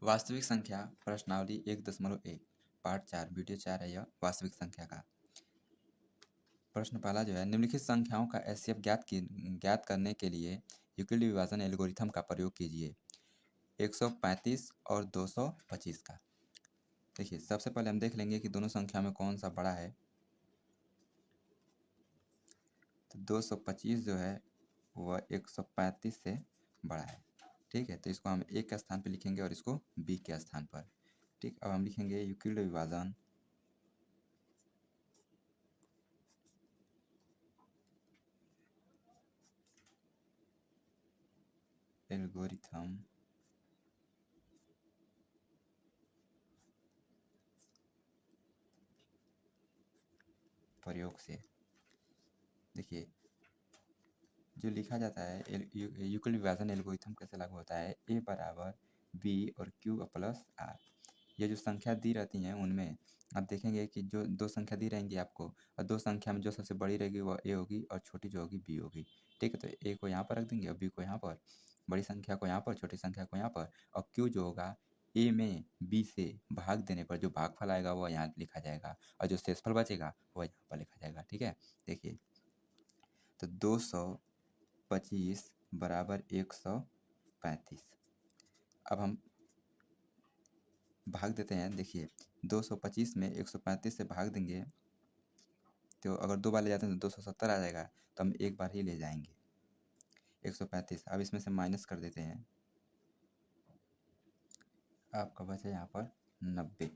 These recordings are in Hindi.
वास्तविक संख्या प्रश्नावली 1.1 पार्ट 4 वीडियो 4 है यह वास्तविक संख्या का। प्रश्न पहला जो है, निम्नलिखित संख्याओं का एचसीएफ ज्ञात करने के लिए यूक्लिड विभाजन एल्गोरिथम का प्रयोग कीजिए। 135 और 225 का। देखिए, सबसे पहले हम देख लेंगे कि दोनों संख्या में कौन सा बड़ा है। तो 225 जो है वह 135 से बड़ा है। ठीक है, तो इसको हम ए के स्थान पर लिखेंगे और इसको बी के स्थान पर। ठीक, अब हम लिखेंगे यूक्लिड विभाजन एल्गोरिथम प्रयोग से। देखिए, जो लिखा जाता है यूक्लिड विभाजन एल्गोरिथम कैसे लागू होता है, ए बराबर बी और क्यू प्लस आर। ये जो संख्या दी रहती हैं उनमें आप देखेंगे कि जो दो संख्या दी रहेंगी आपको, और दो संख्या में जो सबसे बड़ी रहेगी वह ए होगी और छोटी जो होगी बी होगी। ठीक है, तो ए को यहाँ पर रख देंगे और बी को यहाँ पर, बड़ी संख्या को यहाँ पर, छोटी संख्या को यहाँ पर, और क्यू जो होगा ए में बी से भाग देने पर जो भागफल आएगा वह यहाँ लिखा जाएगा और जो शेषफल बचेगा वह यहाँ पर लिखा जाएगा। ठीक है, देखिए, तो 225 बराबर 135। अब हम भाग देते हैं। देखिए, 225 में 135 से भाग देंगे तो अगर दो बार ले जाते हैं तो 270 आ जाएगा, तो हम एक बार ही ले जाएंगे 135। अब इसमें से माइनस कर देते हैं, आपका बचा यहाँ पर 90।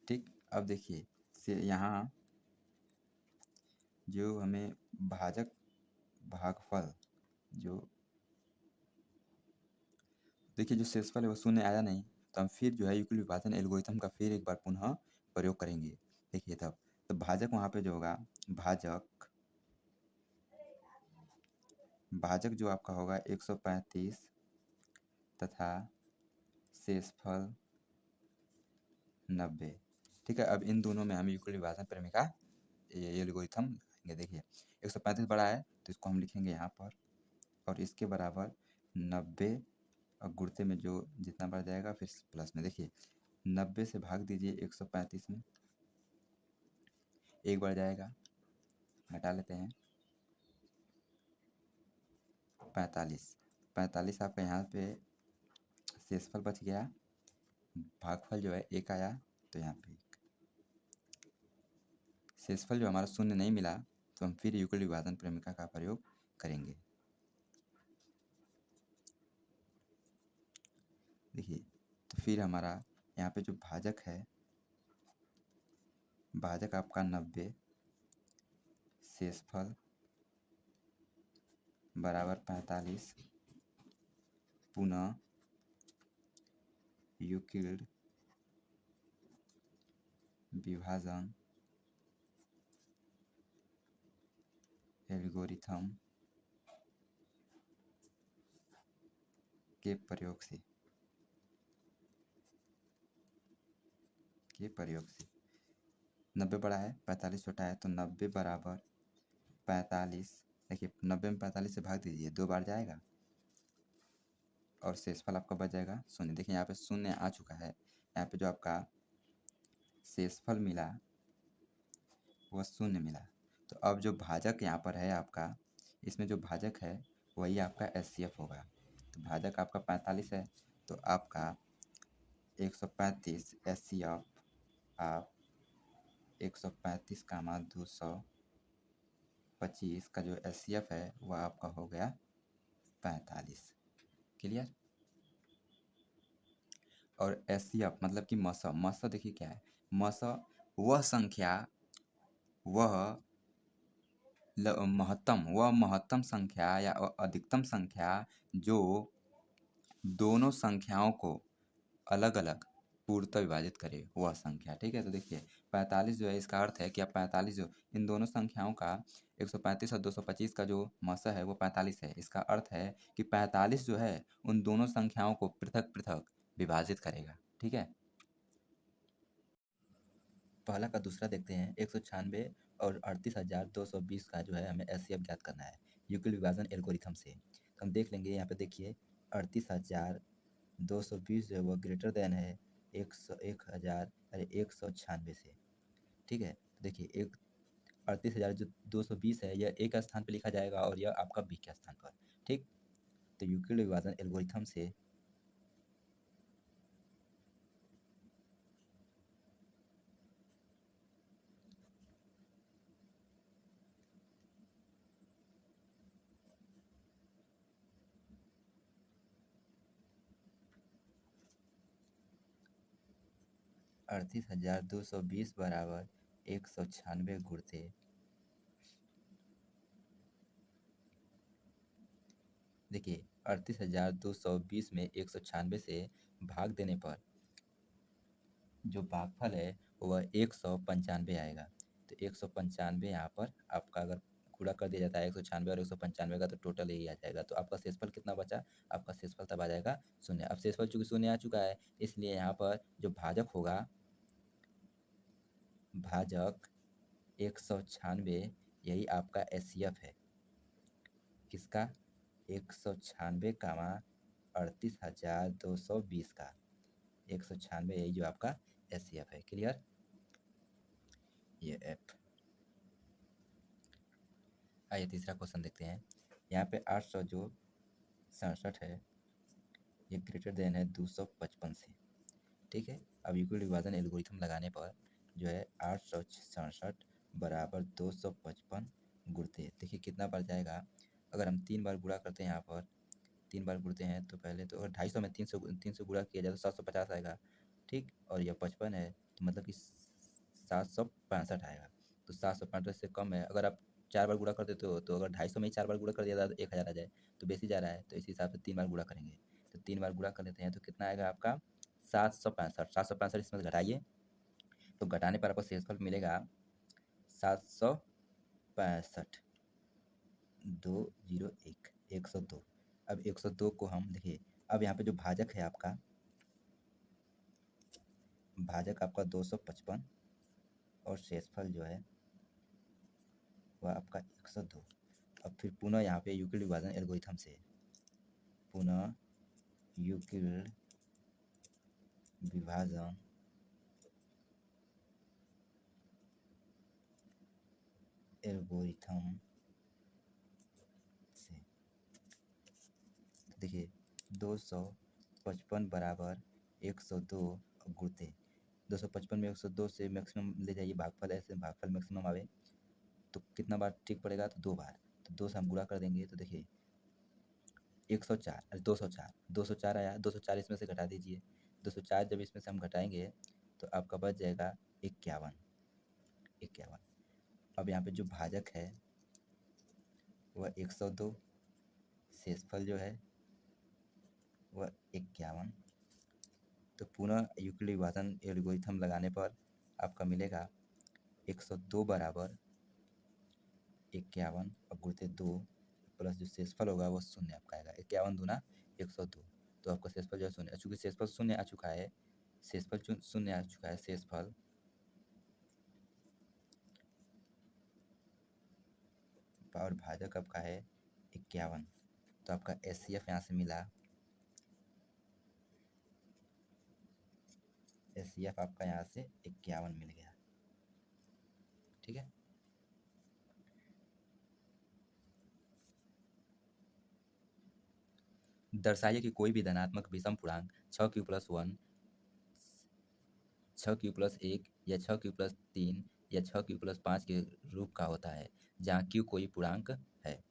ठीक, अब देखिए से यहाँ जो हमें भाजक भागफल जो देखिए जो शेषफल है वो शून्य आया नहीं, तो हम फिर जो है यूक्लिड विभाजन एल्गोरिथम का फिर एक बार पुनः प्रयोग करेंगे। देखिए तब तो भाजक वहाँ पे जो होगा भाजक भाजक जो आपका होगा 135 तथा शेषफल 90। ठीक है, अब इन दोनों में हम यूक्लिड विभाजन प्रमेय का एल्गोरिथम लगाएंगे। देखिए, 135 बड़ा है तो इसको हम लिखेंगे यहाँ पर, और इसके बराबर 90 और गुणते में जो जितना बढ़ जाएगा फिर प्लस में। देखिए, 90 से भाग दीजिए 135 में, एक बढ़ जाएगा, घटा लेते हैं 45 आपका यहाँ पे शेषफल बच गया, भागफल जो है एक आया तो यहाँ पे शेषफल जो हमारा शून्य नहीं मिला, तो हम फिर यूक्लिड विभाजन प्रमेय का प्रयोग करेंगे। देखिए, तो फिर हमारा यहाँ पे जो भाजक है, भाजक आपका 90 शेषफल बराबर 45 पुनः यूक्लिड विभाजन एल्गोरिथम के प्रयोग से 90 बड़ा है 45 छोटा है, तो 90 बराबर 45। देखिए, 90 में 45 से भाग दीजिए, दो बार जाएगा और शेषफल आपका बच जाएगा शून्य। देखिए, यहाँ पे शून्य आ चुका है, यहाँ पे जो आपका शेषफल मिला वह शून्य मिला। तो अब जो भाजक यहाँ पर है आपका, इसमें जो भाजक है वही आपका एचसीएफ होगा। तो भाजक आपका 45 है, तो आपका 135 एचसीएफ आप 135 का मान 225 का जो एचसीएफ है वह आपका हो गया 45। क्लियर। और एचसीएफ मतलब कि मस देखिए क्या है, मस वह संख्या वह महत्तम संख्या या अधिकतम संख्या जो दोनों संख्याओं को अलग अलग पूर्णतः विभाजित करे वह संख्या। ठीक है, तो देखिए 45 जो है, इसका अर्थ है कि अब 45 जो इन दोनों संख्याओं का 135 और 225 का जो मसा है वो 45 है। इसका अर्थ है कि 45 जो है उन दोनों संख्याओं को पृथक पृथक विभाजित करेगा। ठीक है, पहला का दूसरा देखते हैं। 196 और 38,220 का जो है हमें एचसीएफ ज्ञात करना है यूक्लिड विभाजन एल्गोरिथम से। तो हम देख लेंगे यहाँ पे, देखिए 38,000 220 जो है वो ग्रेटर देन है 196 से। ठीक है, तो देखिए एक 38,000 जो 220 है यह ए का स्थान पे लिखा जाएगा और यह आपका बी के स्थान पर। ठीक, तो यूक्लिड विभाजन एल्गोरिथम से 38,220 बराबर 196 गुणित 38,220 में 196 से भाग देने पर जो भागफल है वह 195 आएगा। तो 195 यहाँ पर आपका अगर गुणा कर दिया जाता है 196 और 195 का, तो टोटल यही आ जाएगा। तो आपका शेषफल कितना बचा? आपका शेषफल तब आ जाएगा 0। अब शेषफल चूंकि 0 आ चुका है, इसलिए यहाँ पर जो भाजक होगा, भाजक 196 यही आपका एचसीएफ है। किसका? 196 कामा 38,220 का 196 यही जो आपका एचसीएफ है। क्लियर? ये एफ। आइए तीसरा क्वेश्चन देखते हैं। यहाँ पे 800 जो 67 है ये ग्रेटर देन है 255 से। ठीक है, अब यूक्लिड विभाजन एल्गोरिथम लगाने पर जो है 867 बराबर 255 गुणते, देखिए कितना बढ़ जाएगा। अगर हम 3 बार गुणा करते हैं, यहाँ पर 3 बार गुणते हैं, तो पहले तो अगर 250 में 300 गुणा किया जाए तो 750 आएगा। ठीक, और यह 55 है तो मतलब कि 765 आएगा। तो 765 से कम है। अगर आप 4 बार गुणा कर देते हो, तो अगर 250 में ही 4 बार गुणा कर दिया जाए तो 1000 आ जाए, तो बेसी जा रहा है, तो इस हिसाब से 3 बार गुणा करेंगे। तो 3 बार गुणा कर लेते हैं तो कितना आएगा आपका 765। 765 इसमें से घटाइए, तो घटाने पर आपको शेषफल मिलेगा 765 201 102। अब 102 को हम देखिए, अब यहाँ पे जो भाजक है आपका, भाजक आपका 255 और शेषफल जो है वह आपका 102। अब फिर पुनः यहाँ पे यूक्लिड विभाजन एल्गोरिथम से पुनः यूक्लिड विभाजन एल्गोरिथम से देखिए 255 बराबर 102 गुणते 255 में 102 से मैक्सिमम ले जाइए, भागफल ऐसे भागफल मैक्सिमम आवे तो कितना बार ठीक पड़ेगा? तो 2 बार। तो 2 से हम गुणा कर देंगे तो देखिए 104 204 आया। 204 इसमें से घटा दीजिए। 204 जब इसमें से हम घटाएंगे तो आपका बच जाएगा 51। अब यहाँ पे जो भाजक है वह 102, शेषफल जो है वह 51। तो पुनः यूक्लिड विभाजन एल्गोरिथम लगाने पर आपका मिलेगा 102 बराबर 51 और गुणित 2 प्लस जो शेषफल होगा वो 0 आपका आएगा। 51 दूना 102, तो आपका शेषफल जो है 0। चूँकि शेषफल 0 आ चुका है, शेषफल 0 आ चुका है, शेषफल और भाजक आपका है 51, तो आपका एचसीएफ यहाँ से मिला। एचसीएफ आपका यहाँ से 51 मिल गया। ठीक है, दर्शाइए कि कोई भी धनात्मक विषम पूर्णांक 6q+1 6q+1 या 6q+3 या 6q+5 के रूप का होता है, जहाँ q कोई पूर्णांक है।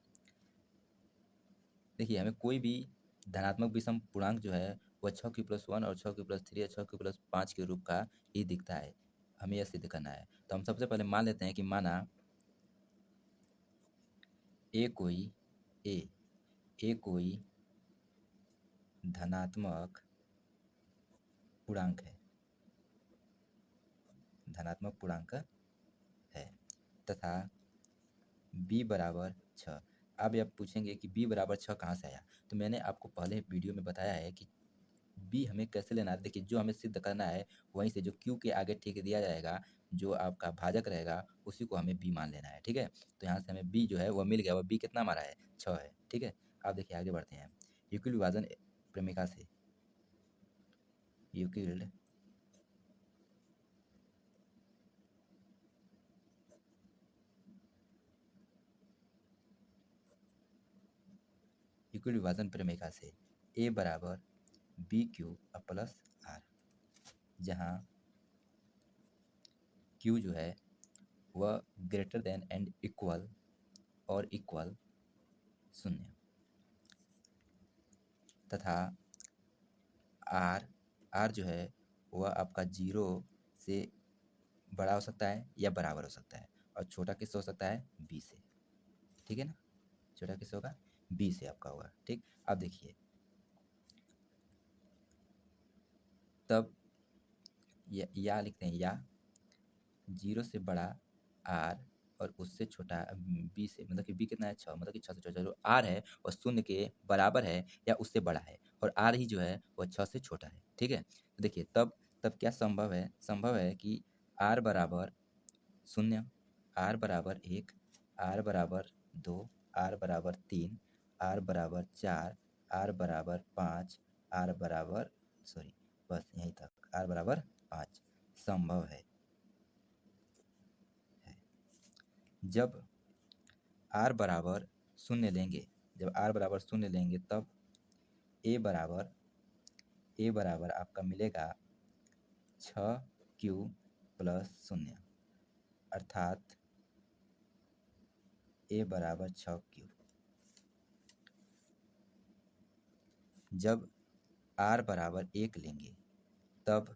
देखिए हमें कोई भी धनात्मक विषम पूर्णांक जो है वह 6q+1 और 6q+3 या 6q+5 के रूप का ही दिखता है। हमें यह सिद्ध करना है। तो हम सबसे पहले मान लेते हैं कि माना ए कोई ए ए कोई धनात्मक पूर्णांक है, धनात्मक पूर्णांक है तथा b बराबर 6। अब आप पूछेंगे कि b बराबर 6 कहाँ से आया? तो मैंने आपको पहले वीडियो में बताया है कि b हमें कैसे लेना है। देखिए जो हमें सिद्ध करना है वहीं से जो q के आगे ठीक दिया जाएगा, जो आपका भाजक रहेगा उसी को हमें b मान लेना है। ठीक है, तो यहाँ से हमें b जो है वह मिल गया। वह b कितना हमारा है? 6 है। ठीक है, अब देखिए आगे बढ़ते हैं। यूक्लिड विभाजन प्रेमिका से यूक्लिड यूक्लिड विभाजन प्रमेय से ए बराबर बी क्यूब प्लस आर, जहाँ क्यू जो है वह ग्रेटर देन एंड इक्वल और इक्वल 0 तथा आर जो है वह आपका 0 से बड़ा हो सकता है या बराबर हो सकता है, और छोटा किससे हो सकता है, बी से। ठीक है ना, छोटा किससे होगा, बी से आपका होगा। ठीक, अब देखिए तब या लिखते हैं, या 0 से बड़ा आर और उससे छोटा बी से, मतलब कि बी कितना है 6, मतलब कि 6 से छोटा जो आर है वह 0 के बराबर है या उससे बड़ा है, और आर ही जो है वह 6 से छोटा है। ठीक है, तो देखिए तब क्या संभव है, संभव है कि आर बराबर 0, आर बराबर 1, आर बराबर 2, आर बराबर 3, आर बराबर 4, आर बराबर 5, आर बराबर सॉरी बस यहीं तक, आर बराबर 5 संभव है। जब आर बराबर 0 लेंगे, जब आर बराबर 0 लेंगे तब ए बराबर आपका मिलेगा 6q प्लस 0, अर्थात ए बराबर 6q। जब आर बराबर 1 लेंगे तब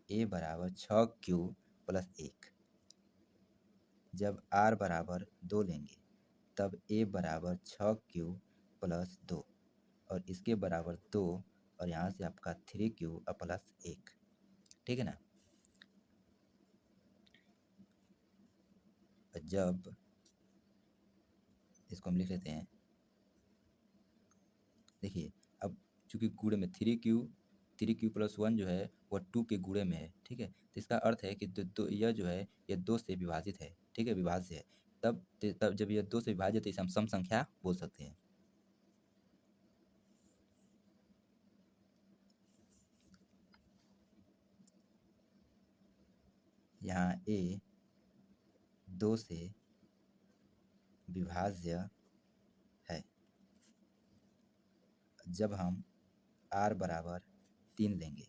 ए बराबर 6q प्लस 1। जब आर बराबर 2 लेंगे तब ए बराबर 6q प्लस 2, और इसके बराबर 2, और यहाँ से आपका 3q प्लस 1। ठीक है ना, जब इसको हम लिख लेते हैं, देखिए अब चूंकि गुणे में 3q प्लस 1 जो है वह 2 के गुणे में है। ठीक है, तो इसका अर्थ है कि दो यह जो है यह 2 से विभाजित है। ठीक है, विभाज्य है। तब जब यह 2 से विभाजित है इसे हम सम संख्या बोल सकते हैं। यहाँ ए 2 से विभाज्य है। जब हम आर बराबर 3 लेंगे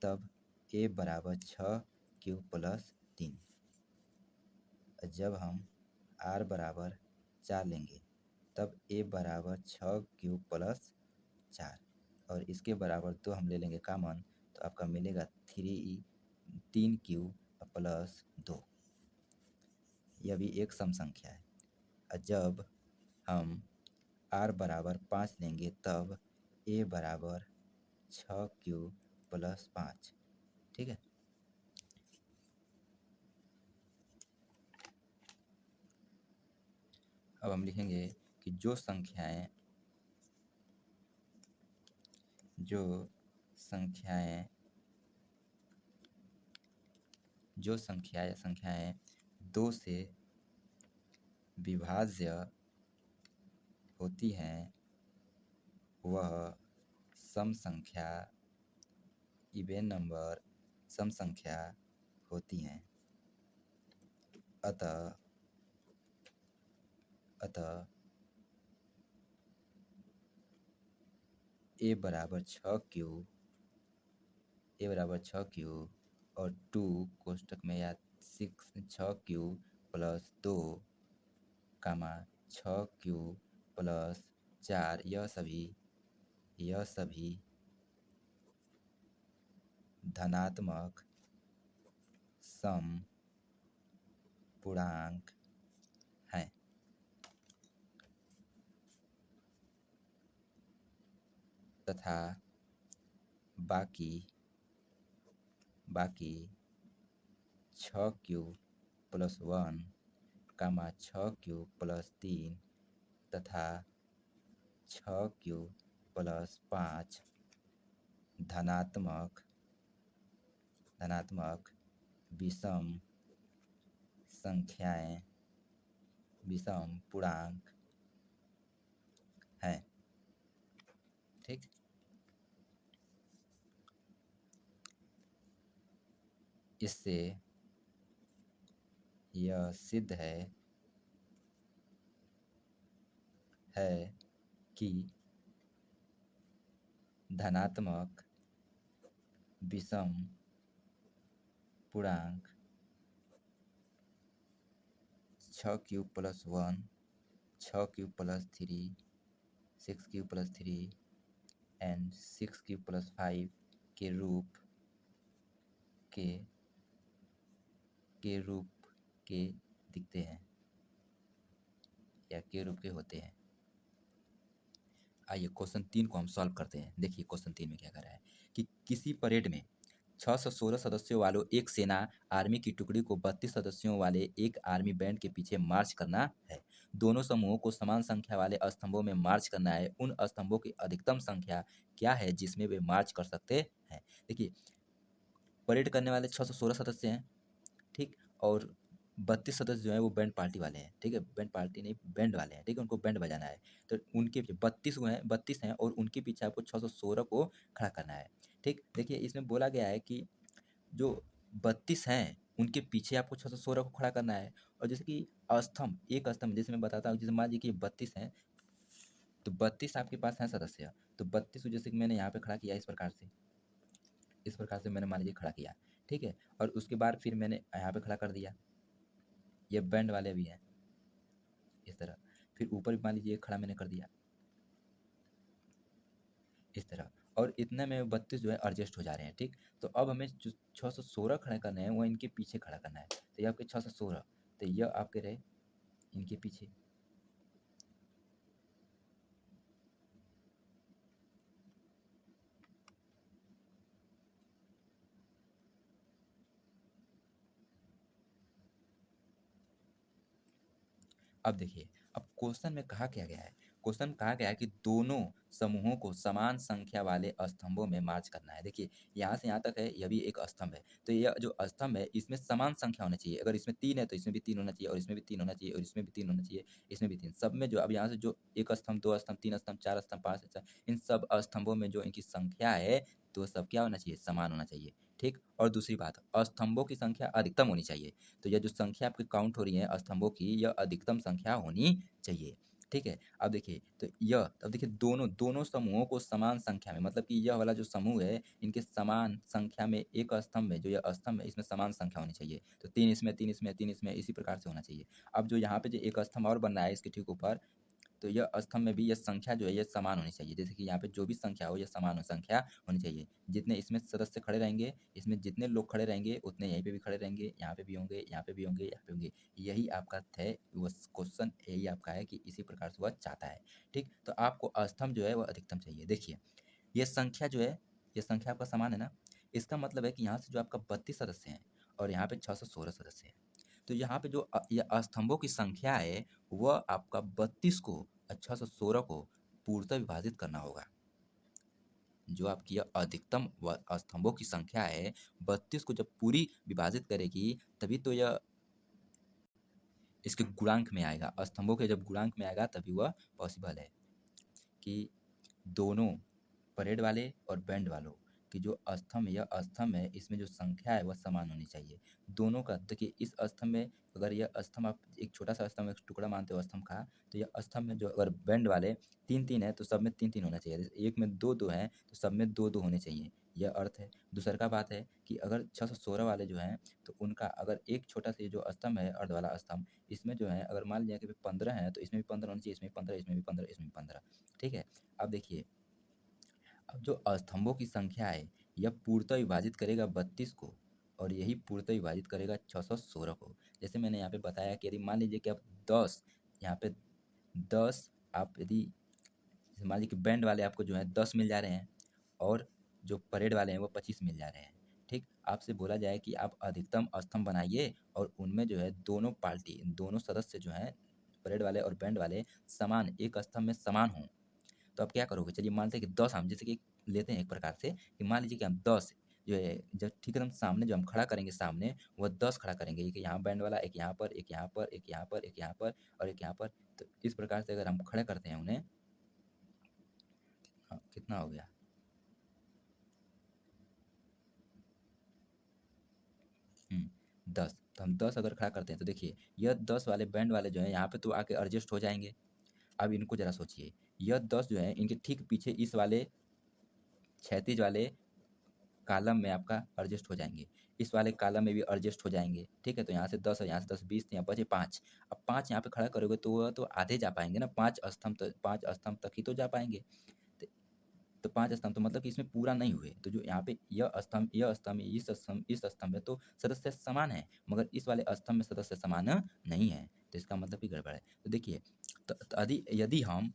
तब ए बराबर 6q प्लस 3। जब हम आर बराबर 4 लेंगे तब ए बराबर 6q प्लस 4, और इसके बराबर 2 हम ले लेंगे कॉमन, तो आपका मिलेगा 3q प्लस 2। यह भी एक सम संख्या है। जब हम आर बराबर 5 लेंगे तब ए बराबर 6q प्लस 5। ठीक है, अब हम लिखेंगे कि जो संख्याएं संख्याएं 2 से विभाज्य होती हैं वह सम संख्या, इवन नंबर सम संख्या होती हैं। अतः ए बराबर 6q और 2 कोष्टक में या 6q प्लस 2 कामा 6q प्लस 4, यह सभी धनात्मक सम पूर्णांक हैं। तथा बाकी 6q प्लस 1 कामा 6q प्लस 3 तथा 6q प्लस 5 धनात्मक विषम संख्याएं, विषम पूर्णांक हैं। ठीक, इससे यह सिद्ध है कि धनात्मक विषम पूर्णांक 6 cube plus 1, 6 cube plus 3, 6 cube plus 3 and 6 cube plus 5 के रूप के के रूप के दिखते हैं या के रूप के होते हैं। आइए क्वेश्चन 3 को हम सॉल्व करते हैं। देखिए क्वेश्चन 3 में क्या कर रहा है कि किसी परेड में 616 सदस्यों वालों एक सेना आर्मी की टुकड़ी को 32 सदस्यों वाले एक आर्मी बैंड के पीछे मार्च करना है। दोनों समूहों को समान संख्या वाले स्तंभों में मार्च करना है। उन स्तंभों की अधिकतम संख्या क्या है जिसमें वे मार्च कर सकते हैं। देखिए परेड करने वाले 616 सदस्य हैं, ठीक, और 32 सदस्य जो है वो बैंड पार्टी वाले हैं, ठीक है, बैंड पार्टी नहीं बैंड वाले हैं, ठीक है, उनको बैंड बजाना है। तो उनके 32 हैं और उनके पीछे आपको 616 को खड़ा करना है, ठीक। देखिए इसमें बोला गया है कि जो 32 हैं उनके पीछे आपको 616 को खड़ा करना है। और जैसे कि स्तंभ, एक स्तंभ जैसे मैं बताता हूँ, जैसे मान लीजिए कि 32 हैं तो 32 आपके पास हैं सदस्य, तो 32 को जैसे कि मैंने यहाँ पे खड़ा किया इस प्रकार से मैंने मान लीजिए खड़ा किया, ठीक है। और उसके बाद फिर मैंने यहाँ पे खड़ा कर दिया, ये बैंड वाले भी हैं इस तरह। फिर ऊपर भी मान लीजिए खड़ा मैंने कर दिया इस तरह, और इतने में 32 जो है एडजस्ट हो जा रहे हैं, ठीक। तो अब हमें जो 616 खड़े करने हैं वो इनके पीछे खड़ा करना है। तो ये आपके 616, तो यह आपके रहे इनके पीछे। अब देखिए, अब क्वेश्चन में कहा क्या गया है, क्वेश्चन में कहा गया है कि दोनों समूहों को समान संख्या वाले स्तंभों में मार्च करना है। देखिए यहाँ से यहाँ तक है, यह भी एक स्तंभ है, तो यह जो स्तंभ है इसमें समान संख्या होनी चाहिए। अगर इसमें 3 है तो इसमें भी 3 होना चाहिए, और इसमें भी 3 होना चाहिए, और इसमें भी 3 होना चाहिए, इसमें भी 3, सब में जो अब यहाँ से जो एक स्तंभ, 2 स्तंभ, 3 स्तंभ, 4 स्तंभ, 5 स्तंभ, इन सब स्तंभों में जो इनकी संख्या है तो सब क्या होना चाहिए, समान होना चाहिए, ठीक। और दूसरी बात, स्तंभों की संख्या अधिकतम होनी चाहिए। तो यह जो संख्या आपकी काउंट हो रही है स्तंभों की, यह अधिकतम संख्या होनी चाहिए, ठीक है। अब देखिए तो यह, अब देखिए दोनों दोनों समूहों को समान संख्या में, मतलब कि यह वाला जो समूह है इनके समान संख्या में, एक स्तंभ में जो यह स्तंभ है इसमें समान संख्या होनी चाहिए। तो 3 इसमें, 3 इसमें, 3 इसमें, इसी प्रकार से होना चाहिए। अब जो यहाँ पे जो एक स्तंभ और बन रहा है इसके ठीक ऊपर, तो यह स्तंभ में भी यह संख्या जो है ये समान होनी चाहिए। जैसे कि यहाँ पे जो भी संख्या हो, यह समान संख्या होनी चाहिए। जितने इसमें सदस्य खड़े रहेंगे, इसमें जितने लोग खड़े रहेंगे उतने यहीं पे भी खड़े रहेंगे, यहाँ पे भी होंगे, यहाँ पे भी होंगे, यहाँ पे होंगे। यही आपका है, वो क्वेश्चन यही आपका है कि इसी प्रकार से वह चाहता है, ठीक। तो आपको स्तंभ जो है वह अधिकतम चाहिए। देखिए ये संख्या जो है, ये संख्या आपका समान है ना, इसका मतलब है कि यहाँ से जो आपका 32 सदस्य हैं और यहाँ पे 616 सदस्य हैं, तो यहाँ पे जो ये स्तंभों की संख्या है वह आपका 32 को 616 को पूर्णतः विभाजित करना होगा। जो आपकी यह अधिकतम स्तंभों की संख्या है 32 को जब पूरी विभाजित करेगी तभी तो यह इसके गुणांक में आएगा। स्तंभों के जब गुणांक में आएगा तभी वह पॉसिबल है कि दोनों परेड वाले और बैंड वालों की जो स्तंभ, यह स्तंभ है इसमें जो संख्या है वह समान होनी चाहिए दोनों का। देखिए इस स्तंभ में, अगर यह स्तंभ आप एक छोटा सा स्तंभ, एक टुकड़ा मानते हो स्तंभ का, तो यह स्तंभ में जो अगर बैंड वाले 3-3 है तो सब में 3-3 होना चाहिए। जैसे एक में 2-2 है तो सब में 2-2 होने चाहिए, यह अर्थ है। दूसरा का बात है कि अगर 616 वाले जो हैं तो उनका अगर एक छोटा सा जो स्तंभ है अर्ध वाला स्तंभ, इसमें जो है अगर मान लिया कि 15 है तो इसमें भी 15 होना चाहिए, इसमें भी 15, इसमें भी 15, इसमें भी 15, ठीक है। अब देखिए, अब जो स्तंभों की संख्या है यह पूर्णतः विभाजित करेगा 32 को, और यही पूर्णतः विभाजित करेगा 616 को। जैसे मैंने यहाँ पे बताया कि यदि मान लीजिए कि आप 10, यहाँ पे 10, आप यदि जैसे मान लीजिए कि बैंड वाले आपको जो है 10 मिल जा रहे हैं और जो परेड वाले हैं वो 25 मिल जा रहे हैं, ठीक। आपसे बोला जाए कि आप अधिकतम स्तंभ बनाइए और उनमें जो है दोनों पार्टी, दोनों सदस्य जो हैं परेड वाले और बैंड वाले समान, एक स्तंभ में समान हों। तो आप क्या करोगे, चलिए मानते हैं कि 10, हम जैसे कि लेते हैं एक प्रकार से कि मान लीजिए कि हम 10 जो है, जब ठीक है हम सामने जो हम खड़ा करेंगे सामने, वह 10 खड़ा करेंगे, एक यहाँ बैंड वाला, एक यहाँ पर, एक यहाँ पर, एक यहाँ पर, एक यहाँ पर और एक यहाँ पर। तो इस प्रकार से अगर हम खड़े करते हैं उन्हें, हाँ, कितना हो गया, तो हम 10 अगर खड़ा करते हैं तो देखिए यह 10 वाले बैंड वाले जो हैं यहाँ पे तो आके एडजस्ट हो जाएँगे। अब इनको ज़रा सोचिए, यह 10 जो है इनके ठीक पीछे इस वाले क्षैतिज वाले कॉलम में आपका एडजस्ट हो जाएँगे। इस वाले कॉलम में भी एडजस्ट हो जाएँगे, ठीक है? तो यहाँ से 10 है, यहाँ से 10 20 यहाँ बचे 5। अब 5 यहाँ पे खड़ा करोगे तो वह तो आधे जा पाएँगे ना, 5 स्तंभ तक ही तो जा पाएँगे। त तो 5 स्तंभ तो मतलब कि इसमें पूरा नहीं हुए। तो जो यहाँ पे यह स्तंभ, इस स्तंभ में तो सदस्य समान हैं, मगर इस वाले स्तंभ में सदस्य समान नहीं है। तो इसका मतलब कि गड़बड़ है। तो देखिए यदि यदि हम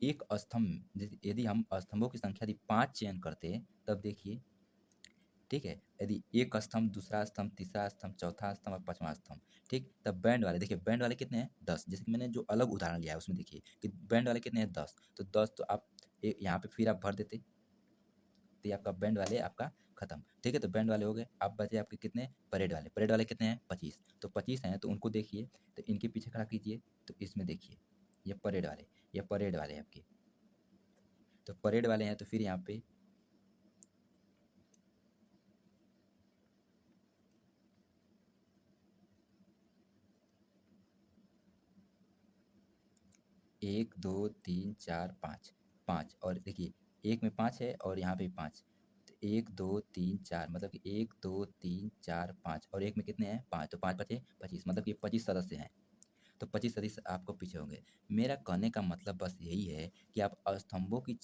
एक स्तंभ यदि हम स्तंभों की संख्या यदि 5 चयन करते, तब देखिए ठीक है? यदि एक स्तंभ, दूसरा स्तंभ, तीसरा स्तंभ, चौथा स्तंभ और पाँचवाँ स्तंभ, ठीक? तब बैंड वाले देखिए बैंड वाले कितने हैं? 10 जैसे कि मैंने जो अलग उदाहरण लिया है उसमें देखिए कि बैंड वाले कितने हैं? 10 तो 10 तो आप यहाँ पे फिर आप भर देते, तो ये आपका बैंड वाले आपका खत्म, ठीक है? तो बैंड वाले हो गए, अब बचे आपके कितने? परेड वाले कितने हैं? 25 तो 25 हैं तो उनको देखिए, तो इनके पीछे खड़ा कीजिए, तो इसमें देखिए, ये परेड वाले हैं आपके, तो परेड वाले हैं तो फिर यहाँ पे 1, 2, 3, 4, 5, 5 और देखिए एक में 5 है और यहाँ पे 5, तो 1, 2, 3, 4 मतलब कि 1, 2, 3, 4, 5 और एक में कितने हैं? 5 तो 5 बचे 25 मतलब कि 25 सदस्य हैं। तो 25 सदस्य आपको पीछे होंगे। मेरा कहने का मतलब बस यही है कि आप स्तंभों की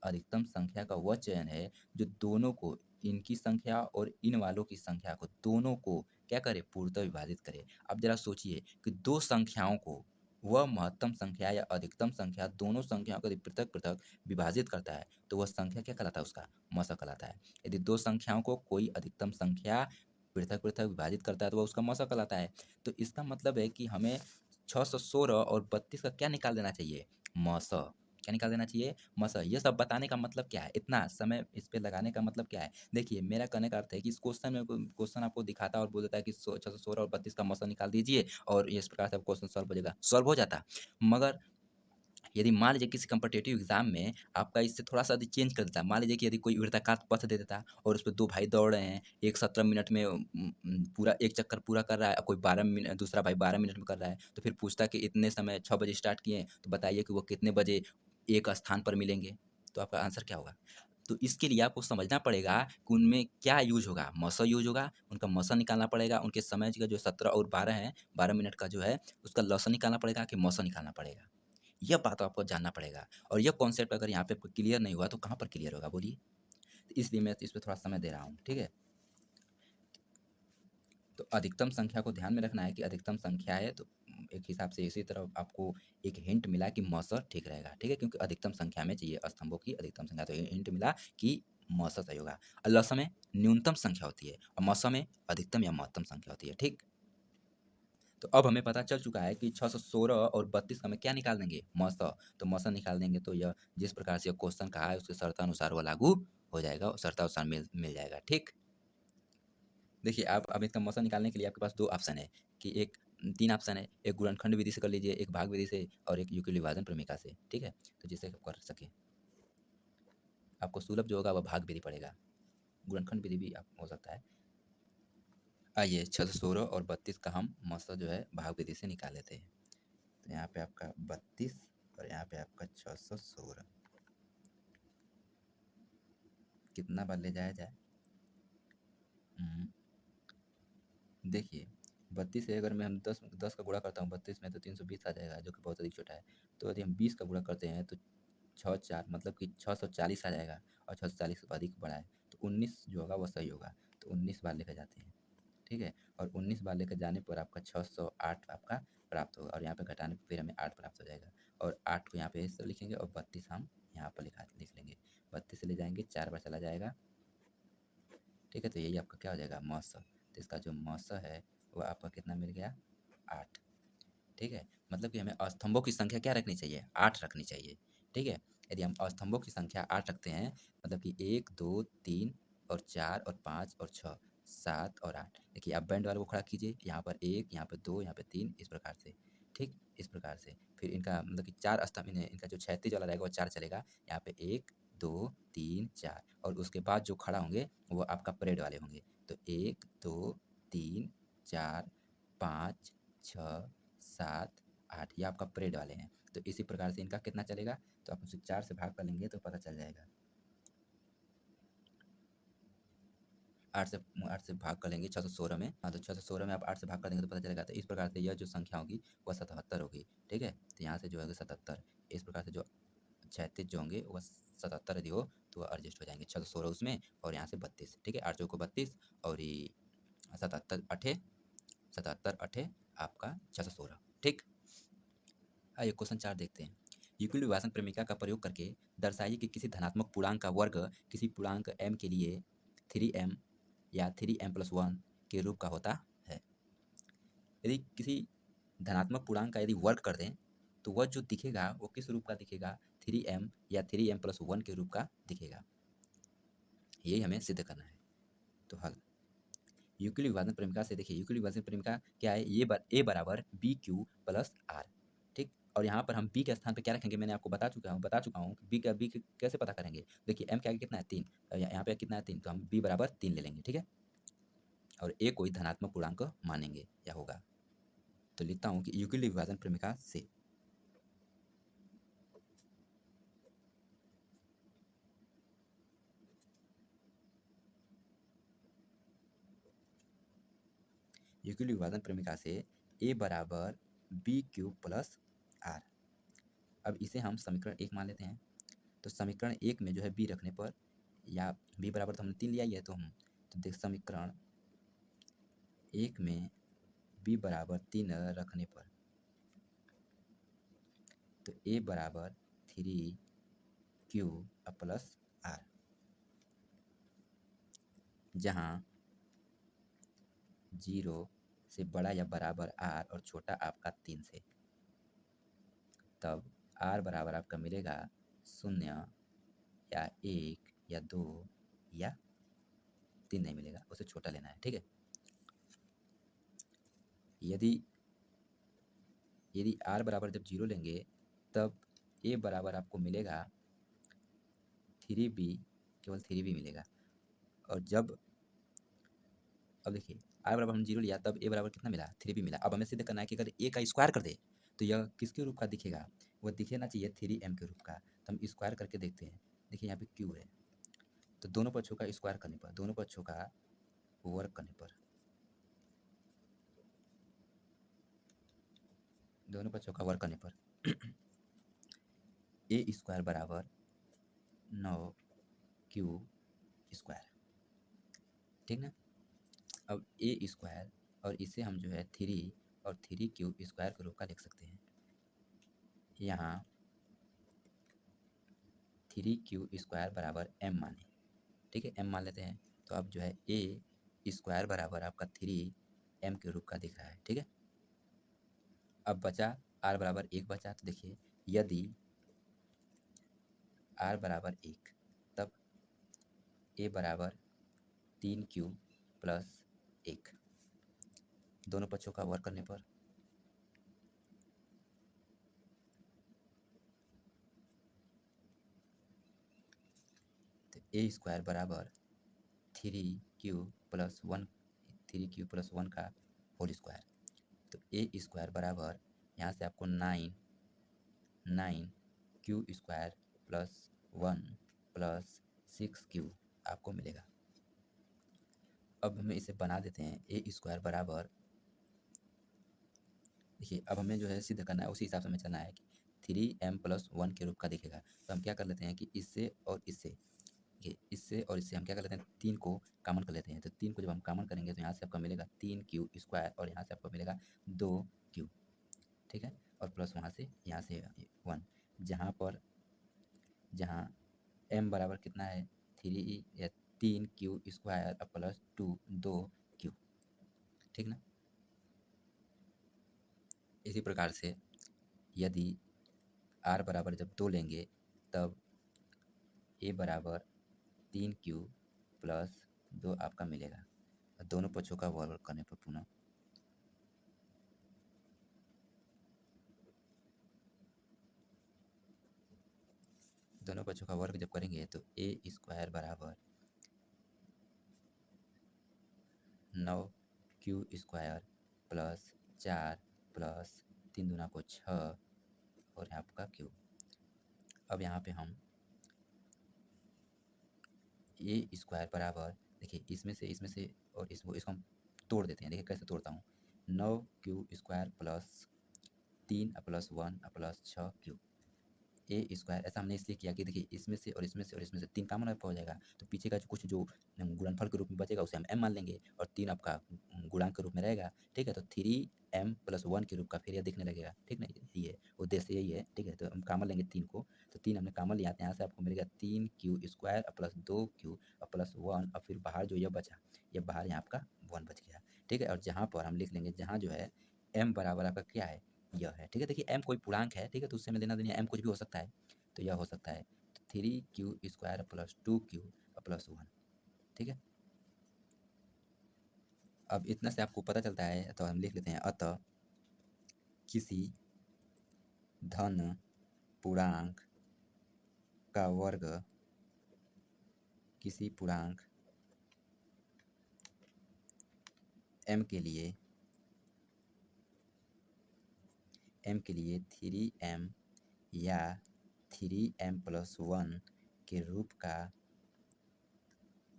अधिकतम संख्या का वह चयन है जो दोनों को, इनकी संख्या और इन वालों की संख्या को, दोनों को क्या करे? पूर्णतः विभाजित करे। अब जरा सोचिए कि दो संख्याओं को वह महत्तम संख्या या अधिकतम संख्या दोनों संख्याओं को यदि पृथक पृथक विभाजित करता है तो वह संख्या क्या कहलाता है? उसका मसा कहलाता है। यदि दो संख्याओं को कोई अधिकतम संख्या पृथक पृथक विभाजित करता है तो वह उसका मसा कहलाता है। तो इसका मतलब है कि हमें 616 और 32 का क्या निकाल देना चाहिए? मस। क्या निकाल देना चाहिए? मस। ये सब बताने का मतलब क्या है? इतना समय इस पे लगाने का मतलब क्या है? देखिए, मेरा कहने का अर्थ है कि इस क्वेश्चन आपको दिखाता और बोल देता है कि 616 और 32 का मस निकाल दीजिए और इस प्रकार से क्वेश्चन सॉल्व हो जाएगा। सॉल्व हो जाता। मगर यदि मान लीजिए किसी कॉम्पिटिटिव एग्ज़ाम में आपका इससे थोड़ा-सा यदि चेंज कर देता, मान लीजिए कि यदि कोई वृत्ताकार पथ दे देता और उसपे 2 भाई दौड़ रहे हैं, एक 17 मिनट में पूरा 1 चक्कर पूरा कर रहा है, कोई 12 दूसरा भाई 12 मिनट में कर रहा है, तो फिर पूछता कि इतने समय 6 बजे स्टार्ट किए हैं, तो बताइए कि वो कितने बजे एक स्थान पर मिलेंगे? तो आपका आंसर क्या होगा? तो इसके लिए आपको समझना पड़ेगा कि उनमें क्या यूज़ होगा, मस यूज़ होगा, उनका मस निकालना पड़ेगा, उनके समय का जो 17 और 12 है, 12 मिनट का जो है, उसका लॉस निकालना पड़ेगा कि मस निकालना पड़ेगा। यह बात आपको जानना पड़ेगा और यह कॉन्सेप्ट अगर यहाँ पे क्लियर नहीं हुआ तो कहाँ पर क्लियर होगा बोलिए? तो इसलिए मैं इस पे थोड़ा समय दे रहा हूँ, ठीक है? तो अधिकतम संख्या को ध्यान में रखना है कि अधिकतम संख्या है तो एक हिसाब से इसी तरह आपको एक हिंट मिला कि मौसा ठीक रहेगा, ठीक है? क्योंकि अधिकतम संख्या में चाहिए स्तंभों की अधिकतम संख्या, तो ये हिंट मिला कि मौसा सही होगा। और लसा में न्यूनतम संख्या होती है और मौसा में अधिकतम या महत्तम संख्या होती है, ठीक? तो अब हमें पता चल चुका है कि 616 और 32 का हमें क्या निकाल देंगे? मौसा। तो मौसा निकाल देंगे तो यह जिस प्रकार से क्वेश्चन कहा है उसके शर्तानुसार वो लागू हो जाएगा और शर्तानुसार मिल मिल जाएगा, ठीक? देखिए, आप अब इसका मौसा निकालने के लिए आपके पास 2 ऑप्शन है कि एक 3 ऑप्शन है, एक गुणनखंड विधि से कर लीजिए, एक भाग विधि से और एक यूक्लिड विभाजन प्रमेय से, ठीक है? तो जिससे आप कर सकें। आपको सुलभ जो होगा वह भाग विधि पड़ेगा, गुणनखंड विधि भी आप हो सकता है। आइए 616 और 32 का हम मौसा जो है भाग विधि से निकाल लेते हैं। तो यहाँ पे आपका 32 और यहाँ पे आपका 616 कितना बार ले जाया जाए? देखिए 32 से अगर मैं हम 10 का गुणा करता हूँ 32 में तो 320 आ जाएगा जो कि बहुत अधिक छोटा है। तो यदि हम 20 का गुणा करते हैं तो 6 4 मतलब कि 640 आ जाएगा और 640 से अधिक बड़ा है तो 19 जो होगा वो सही होगा। तो 19 बार लेकर जाते हैं, ठीक है? और 19 बार लेकर जाने पर आपका 608 आपका प्राप्त होगा और यहाँ पे घटाने पे फिर हमें 8 प्राप्त हो जाएगा और 8 को यहाँ पे ऐसे लिखेंगे और 32 हम यहाँ पर लिख लेंगे। 32 से ले जाएँगे 4 बार चला जाएगा, ठीक है? तो यही आपका क्या हो जाएगा मस। तो इसका जो मस है वो आपका कितना मिल गया? 8, ठीक है? मतलब कि हमें स्तंभों की संख्या क्या रखनी चाहिए? 8 रखनी चाहिए, ठीक है? यदि हम स्तंभों की संख्या 8 रखते हैं मतलब कि 1, 2, 3 और 4 और 5 और 6, 7 और 8। देखिए आप बैंड वाले को खड़ा कीजिए, यहाँ पर 1, यहाँ पे 2, यहाँ पे 3 इस प्रकार से, ठीक? इस प्रकार से। फिर इनका मतलब कि 4 स्तंभ इनका जो क्षैतिज वाला रहेगा वो 4 चलेगा। यहाँ पे 1, 2, 3, 4 और उसके बाद जो खड़ा होंगे वो आपका परेड वाले होंगे। तो 1, 2, 3, 4 5, 6, 7, 8 ये आपका परेड वाले हैं। तो इसी प्रकार से इनका कितना चलेगा, तो आप उसे 4 से भाग कर लेंगे तो पता चल जाएगा। 8 से भाग कर लेंगे 616 में, हाँ, तो 616 में आप 8 से भाग कर देंगे तो पता चलेगा। तो इस प्रकार से यह जो संख्या होगी वह 77 होगी, ठीक है। तो यहाँ से जो है 77, इस प्रकार से जो 36 जो होंगे वह 77 यदि हो तो वह एडजस्ट हो जाएंगे। 616 उसमें और यहाँ से 32, ठीक है। 8 चौको 32 और ये 77 अठे आपका 616, ठीक। आइए क्वेश्चन 4 देखते हैं। यूक्लिड विभाजन प्रमेय का प्रयोग करके दर्शाइए कि किसी धनात्मक पूर्णांक का वर्ग किसी पूर्णांक m के लिए 3m या 3m+1 के रूप का होता है। यदि किसी धनात्मक पूर्णांक का यदि वर्ग कर दें तो वह जो दिखेगा वो किस रूप का दिखेगा, 3m या 3m+1 के रूप का दिखेगा। यही हमें सिद्ध करना है। तो हल यूक्लिड विभाजन प्रमेय से देखिए, यूक्लिड विभाजन प्रमेय क्या है, ये a बराबर बी क्यू प्लस आर, ठीक। और यहाँ पर हम b के स्थान पर क्या रखेंगे, मैंने आपको बता चुका हूँ कि b कैसे पता करेंगे। देखिए m के आगे कितना है 3, यहाँ पे कितना है 3, तो हम b बराबर 3 ले लेंगे, ठीक है। और a कोई धनात्मक पूर्णांक मानेंगे या होगा। तो लिखता हूँ कि यूक्लिड विभाजन प्रमेय से यूक्लिड विभाजन प्रमेय से a बराबर बी क्यूब प्लस आर। अब इसे हम समीकरण 1 मान लेते हैं। तो समीकरण 1 में जो है b रखने पर, या b बराबर तो हमने 3 लिया ही है, तो हम तो देख समीकरण 1 में b बराबर 3 रखने पर तो a बराबर 3q प्लस आर, जहाँ 0 से बड़ा या बराबर r और छोटा आपका 3 से, तब r बराबर आपका मिलेगा 0 या 1 या 2 या 3 नहीं मिलेगा, उसे छोटा लेना है, ठीक है। यदि r बराबर जब 0 लेंगे तब a बराबर आपको मिलेगा 3b, केवल 3b मिलेगा। और जब अब देखिए r बराबर हम 0 लिया तब a बराबर कितना मिला, 3b मिला। अब हमें सिद्ध करना है कि अगर a का स्क्वायर कर दे तो यह किसके रूप का दिखेगा, वह दिखेना चाहिए 3m के रूप का। तो हम स्क्वायर करके देखते हैं। देखिए यहाँ पे q है, तो दोनों पक्षों का स्क्वायर करने पर, दोनों पक्षों का वर्ग करने पर, दोनों पक्षों का वर्ग करने पर a स्क्वायर बराबर 9q स्क्वायर, ठीक ना। अब a स्क्वायर और इसे हम जो है 3 और 3q स्क्वायर के रूप का लिख सकते हैं। यहाँ 3q स्क्वायर बराबर m माने, ठीक है, m मान लेते हैं। तो अब जो है a स्क्वायर बराबर आपका 3m के रूप का दिख रहा है, ठीक है। अब बचा r बराबर 1 बचा, तो देखिए यदि r बराबर 1 तब a बराबर 3q प्लस 1, दोनों पक्षों का वर्ग करने पर तो a स्क्वायर बराबर 3q+1, 3q+1 का होल स्क्वायर। तो a स्क्वायर बराबर यहाँ से आपको 9q square plus 1 plus 6q आपको मिलेगा। अब हमें इसे बना देते हैं। a स्क्वायर बराबर, देखिए अब हमें जो है सिद्ध करना है, उसी हिसाब से हमें चलना है कि 3m+1 के रूप का दिखेगा। तो हम क्या कर लेते हैं कि इससे और इससे, इससे और इससे हम क्या कर लेते हैं, 3 को कॉमन कर लेते हैं। तो 3 को जब हम कॉमन करेंगे तो यहाँ से आपका मिलेगा 3q स्क्वायर और यहाँ से आपको मिलेगा 2q, ठीक है। और प्लस वहाँ से यहाँ से 1, जहाँ m बराबर कितना है 3 या 3q स्क्वायर प्लस 2q, ठीक ना। इसी प्रकार से यदि r बराबर जब 2 लेंगे तब a बराबर 3q प्लस 2 आपका मिलेगा। दोनों पक्षों का वर्ग करने पर पुनः दोनों पक्षों का वर्ग जब करेंगे तो a स्क्वायर बराबर 9q स्क्वायर प्लस 4 प्लस 3 दूना को 6 और यहाँ आपका क्यू। अब यहाँ पे हम ए स्क्वायर बराबर, देखिए इसमें से और इसको हम तोड़ देते हैं। देखिए कैसे तोड़ता हूँ, 9 Q square plus 3 plus 1 plus 6 Q A square. ऐसा हमने इसलिए किया कि देखिए इसमें से और इसमें से और इसमें से 3 कॉमन हो जाएगा, तो पीछे का जो कुछ जो गुणनफल के रूप में बचेगा उसे हम m मान लेंगे और 3 आपका गुणांक के रूप में रहेगा। ठीक है, तो 3m प्लस 1 के रूप का फिर यह दिखने लगेगा। ठीक ना, ये उद्देश्य यही है। ठीक है, तो हम कॉमन लेंगे 3 को, तो 3 हमने कॉमन लिया, यहाँ से आपको मिलेगा 3 Q square plus 2 Q plus 1 और फिर बाहर जो यह बचा, ये बाहर यहाँ आपका 1 बच गया। ठीक है, और जहाँ पर हम लिख लेंगे, जहाँ जो है m बराबर आपका क्या है, यह है। ठीक है, देखिए m कोई पूर्णांक है। ठीक है, तो उससे में लेना देना m कुछ भी हो सकता है, तो यह हो सकता है 3 Q square plus 2 Q plus 1। ठीक है, अब इतना से आपको पता चलता है, तो हम लिख लेते हैं, अतः किसी धन पूर्णांक का वर्ग किसी पूर्णांक m के लिए 3m या 3m प्लस 1 के रूप का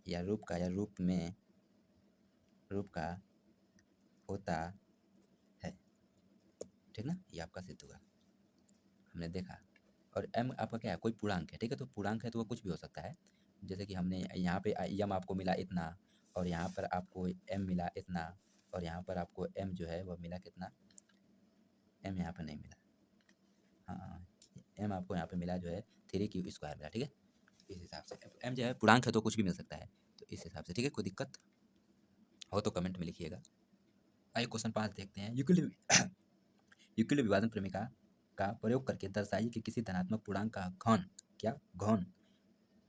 या रूप का होता है। ठीक ना, ये आपका सिद्ध हुआ, हमने देखा। और m आपका क्या है, कोई पूर्णांक है। ठीक है, तो पूर्णांक है तो वो कुछ भी हो सकता है। जैसे कि हमने यहाँ पे m आपको मिला इतना, और यहाँ पर आपको m मिला इतना, और यहाँ पर आपको m जो है वह मिला कितना, m यहाँ पर नहीं मिला, हाँ m आपको यहाँ पे मिला जो है 3 क्यू स्क्वायर मिला। ठीक है, इस हिसाब से m जो है पूर्णांक है तो कुछ भी मिल सकता है, तो इस हिसाब से। ठीक है, कोई दिक्कत हो तो कमेंट में लिखिएगा। आइए क्वेश्चन 5 देखते हैं। यूक्लिड विभाजन प्रमेय का प्रयोग करके दर्शाइए कि किसी धनात्मक पूर्णांक का घन, क्या घन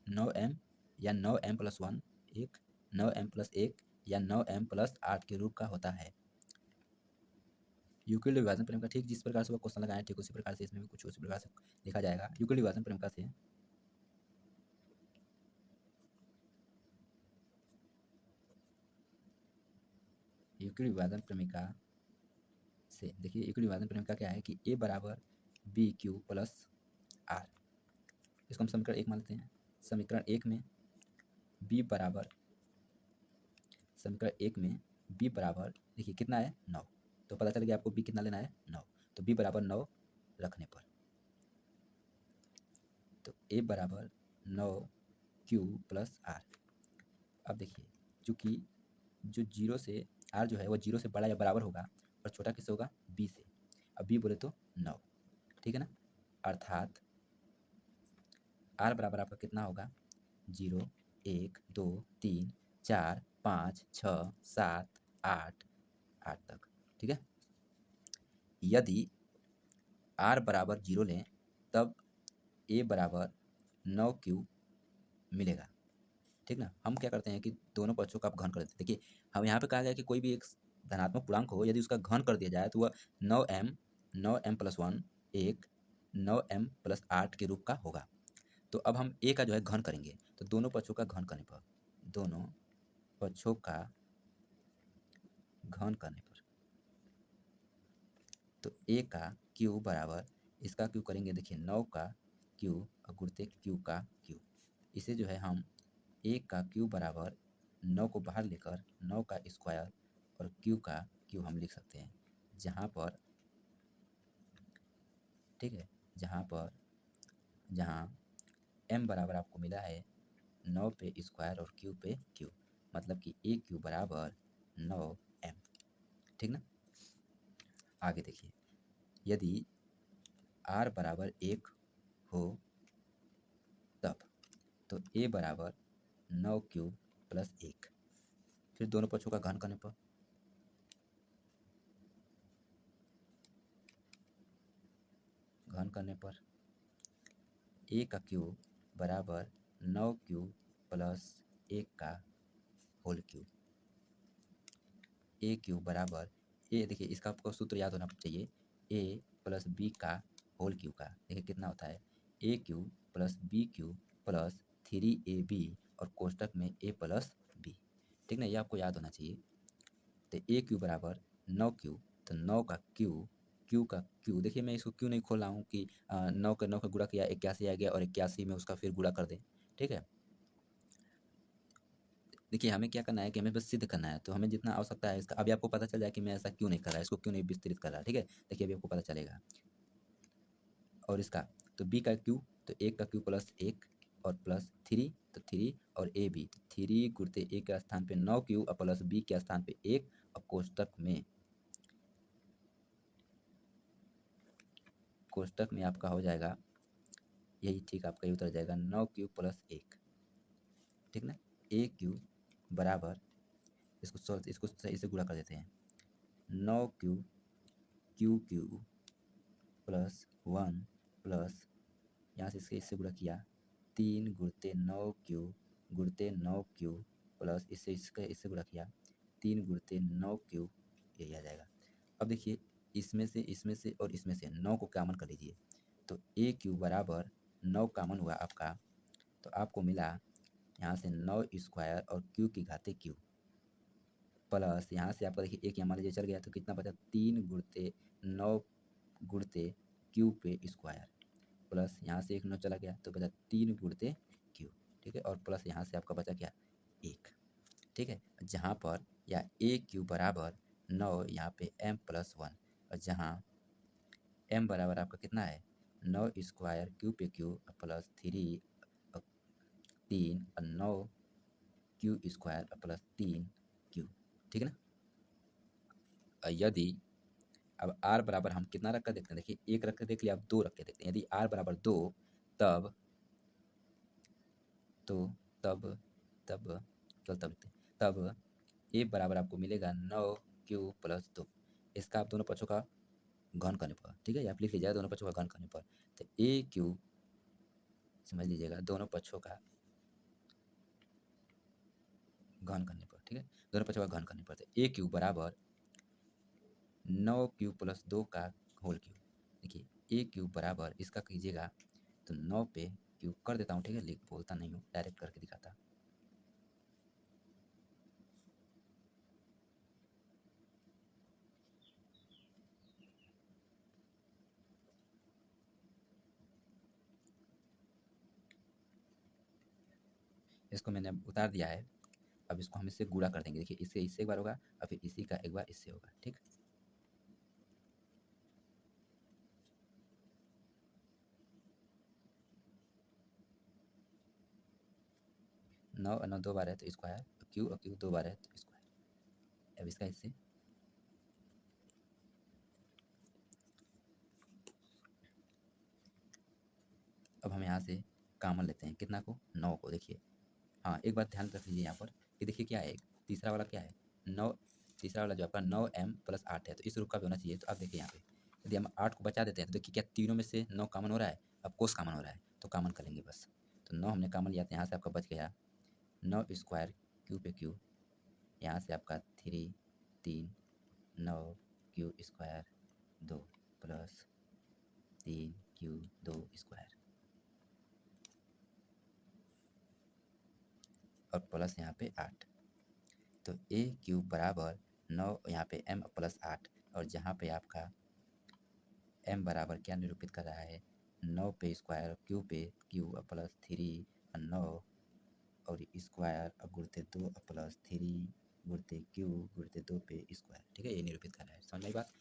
9m या 9m प्लस 1 एक 9m प्लस 1 या 9m प्लस 8 के रूप का होता है। यूक्लिड विभाजन प्रमेय का ठीक जिस प्रकार से वो क्वेश्चन लगाया ठीक उसी प्रकार से इसमें भी कुछ उसी प्रकार से लिखा जाएगा। यूक्लिड विभाजन प्रमेय से यूक्लिड विभाजन प्रमेय से देखिए, यूक्लिड विभाजन प्रमेय का क्या है कि a बराबर बी क्यू प्लस आर, इसको हम समीकरण 1 मान लेते हैं। समीकरण 1 में b बराबर, समीकरण 1 में b बराबर देखिए कितना है 9, तो पता चल गया आपको b कितना लेना है 9, तो b बराबर 9 रखने पर, तो a बराबर 9 क्यू प्लस आर। अब देखिए, चूँकि जो जीरो से आर जो है वो जीरो से बड़ा या बराबर होगा और छोटा किससे होगा, बी से। अब बी बोले तो 9। ठीक है ना, अर्थात आर बराबर आपका कितना होगा, 0 1 2 3 4 5 6 7 8 8 तक। ठीक है, यदि आर बराबर 0 लें तब ए बराबर 9 क्यू मिलेगा। ठीक ना, हम क्या करते हैं कि दोनों पक्षों का घन कर देते हैं। देखिए, हम यहाँ पे कहा गया कि कोई भी एक धनात्मक पूर्णांक हो, यदि उसका घन कर दिया जाए तो वह 9m प्लस 1 एक 9m प्लस 8 के रूप का होगा। तो अब हम a का जो है घन करेंगे, तो दोनों पक्षों का घन करने पर, दोनों पक्षों का घन करने पर, तो a का क्यू बराबर, इसका क्यू करेंगे देखिए 9 का क्यू और गुणते क्यू का क्यू। इसे जो है हम a का क्यू बराबर 9 को बाहर लेकर 9 का स्क्वायर और क्यू का क्यू हम लिख सकते हैं, जहाँ पर, ठीक है, जहाँ m बराबर आपको मिला है 9 पे स्क्वायर और क्यू पे क्यू, मतलब कि a क्यू बराबर 9m। ठीक ना, आगे देखिए, यदि r बराबर 1 हो तब, तो a बराबर 9 क्यू प्लस 1, फिर दोनों पक्षों का घन करने पर, a का क्यू बराबर 9 क्यू प्लस 1 का होल क्यू। ए क्यू बराबर, ए देखिए इसका आपको सूत्र याद होना चाहिए, ए प्लस बी का होल क्यू का, देखिए कितना होता है, A cube plus B cube plus 3ab और कोष्टक में ए प्लस बी। ठीक ना, ये आपको याद होना चाहिए। तो ए क्यू बराबर 9 क्यू, तो 9 का क्यू का क्यू, देखिए मैं इसको क्यों नहीं खोल रहा हूँ कि 9 का गुणा किया 81 आ गया और 81 में उसका फिर गुणा कर दें, ठीक है। देखिए हमें क्या करना है कि हमें बस सिद्ध करना है, तो हमें जितना आवश्यकता है इसका, अभी आपको पता चल जाए कि मैं ऐसा क्यों नहीं कर रहा, इसको क्यों नहीं विस्तृत कर रहा, ठीक है। देखिए अभी आपको पता चलेगा। और इसका तो बी का क्यू, तो 1 का क्यू प्लस 1 और प्लस 3, तो 3 और ए बी, तो 3 गुणते ए के स्थान पे 9 क्यू और प्लस बी के स्थान पे 1 और कोष्टक में आपका हो जाएगा यही, ठीक आपका ये उतर जाएगा 9 क्यू प्लस 1, ठीक ना। ए क्यू बराबर, इसको सही से गुणा कर देते हैं, 9 Q Q Q plus 1 plus, यहाँ से इससे गुणा किया 3 गुणते 9 क्यू गुणते 9 क्यू प्लस इससे गुणा किया 3 गुणते 9 क्यू, यही आ जाएगा। अब देखिए इसमें से और इसमें से 9 को कॉमन कर लीजिए, तो ए क्यू बराबर 9 कॉमन हुआ आपका, तो आपको मिला यहाँ से 9 स्क्वायर और क्यू की घाते क्यू प्लस यहाँ से आपका देखिए एक यहाँ मान लीजिए चल गया, तो कितना बचा 3 गुणते 9 गुणते क्यू पे स्क्वायर प्लस यहाँ से एक 9 चला गया, तो बचा 3 गुणते क्यू, ठीक है। और प्लस यहाँ से आपका बचा क्या 1, ठीक है। जहाँ पर या ए क्यू बराबर 9, यहाँ पे m प्लस 1, और जहाँ m बराबर आपका कितना है 9 स्क्वायर क्यू पे क्यू प्लस 3 और 9 क्यू स्क्वायर प्लस 3 क्यू, ठीक है ना। यदि अब r बराबर हम कितना रख कर देखते हैं, देखिए 1 रख कर देख लिया, अब 2 रख के देखते हैं। यदि r बराबर 2, तब तो तब तब चल तब लिखते हैं, तब ए बराबर आपको मिलेगा 9 क्यू प्लस 2, इसका आप दोनों पक्षों का घन करने पर, ठीक है, आप लिख लीजिएगा दोनों पक्षों का घन करने पर, तो ए क्यू समझ लीजिएगा दोनों पक्षों का घन करने पर, ठीक है, दोनों पक्षों का घन करने पर, तो ए क्यू बराबर 9 क्यू प्लस 2 का होल क्यू। देखिए ए क्यू बराबर इसका कीजिएगा तो 9 पे क्यू कर देता हूँ, ठीक है, लिख बोलता नहीं हूँ, डायरेक्ट करके दिखाता। 'इसको मैंने उतार दिया है, अब इसको हम इससे गुणा कर देंगे। देखिए इससे इससे एक बार होगा और फिर इसी का एक बार इससे होगा, ठीक। 9 और 9 2 बार है तो स्क्वायर, क्यू और क्यू 2 बार है तो स्क्वायर। अब इसका इससे, अब हम यहाँ से कॉमन लेते हैं कितना को 9 को। देखिए हाँ एक बात ध्यान रख लीजिए यहाँ पर कि देखिए क्या है, तीसरा वाला क्या है 9, तीसरा वाला जो आपका 9m प्लस 8 है, तो इस रूप का भी होना चाहिए। तो अब देखिए यहाँ पे यदि हम 8 को बचा देते हैं, तो देखिए क्या तीनों में से 9 कॉमन हो रहा है, अब कोस कॉमन हो रहा है, तो कॉमन कर लेंगे बस। तो 9 हमने कॉमन लिया, तो यहाँ से आपका बच गया 9 स्क्वायर क्यू पे क्यू, यहाँ से आपका 3 9 Q square 2 plus 3 Q 2 square और प्लस यहाँ पे 8, तो ए क्यू बराबर 9, यहाँ पे m प्लस 8, और जहाँ पे आपका m बराबर क्या निरूपित कर रहा है 9 पे स्क्वायर क्यू पे क्यू प्लस 3 और 9 और स्क्वायर और गुणते 2 प्लस 3 गुणते क्यू गुणते 2 पे स्क्वायर, ठीक है, ये निरूपित कर रहा है। समझ में आई बात।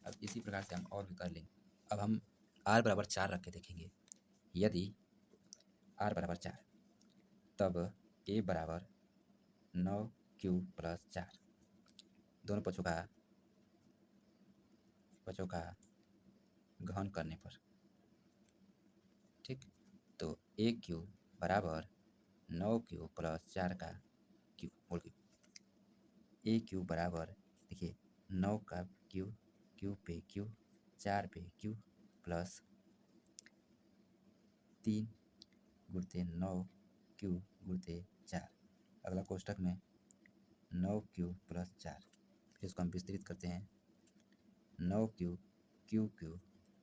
अब इसी प्रकार से हम और भी कर लेंगे। अब हम r बराबर 4 रख के देखेंगे। यदि r बराबर 4, तब a बराबर 9 क्यू प्लस 4, दोनों पक्षों का घन करने पर, ठीक। तो ए क्यू बराबर 9 क्यू प्लस 4 का क्यू होल क्यू। ए क्यू बराबर देखिए 9 का क्यू, क्यू पे क्यू 4 पे क्यू प्लस 3 गुणते 9 क्यू गुणते 4, अगला कोष्टक में 9 क्यू प्लस 4, फिर इसको हम विस्तृत करते हैं 9 क्यू क्यू क्यू